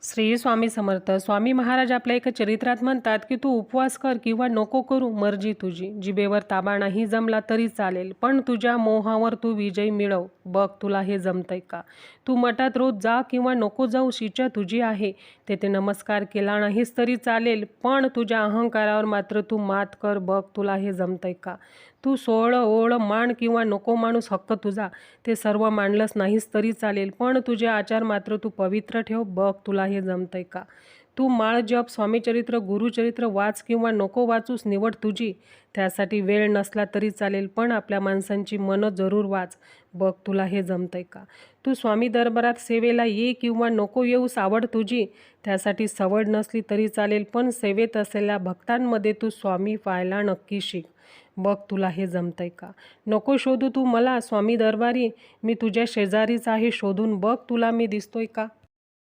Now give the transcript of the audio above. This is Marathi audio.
श्री स्वामी समर्थ. स्वामी महाराज आपल्या एका चरित्रात म्हणतात की तू उपवास कर किंवा नको करू, मर्जी तुझी. जिभेवर ताबा नाही जमला तरी चालेल, पण तुझ्या मोहावर तू विजय मिळव. बघ तुला हे जमतंय का? तू मठात रोज जा किंवा नको जाऊ, इच्छा तुझी आहे. तेथे नमस्कार केला नाहीस तरी चालेल, पण तुझ्या अहंकारावर मात्र तू मात कर. बघ तुला हे जमतंय का? तू सोहळं ओळ मान किंवा नको माणूस, हक्क तुझा. ते सर्व मांडलंस नाहीस तरी चालेल, पण तुझे आचार मात्र तू पवित्र ठेव. बघ तुला हे जमतंय का? तू माळ जप, स्वामीचरित्र, गुरुचरित्र वाच किंवा नको वाचूस, निवड तुझी. त्यासाठी वेळ नसला तरी चालेल, पण आपल्या माणसांची मनं जरूर वाच. बघ तुला हे जमतंय का? तू स्वामी दरबारात सेवेला ये किंवा नको येऊस, आवड तुझी. त्यासाठी सवड नसली तरी चालेल, पण सेवेत असलेल्या भक्तांमध्ये तू स्वामी पाहायला नक्की शिक. बघ तुला हे जमतंय का? नको शोधू तू मला स्वामी दरबारी, मी तुझ्या शेजारीच आहे, शोधून बघ तुला मी दिसतोय का?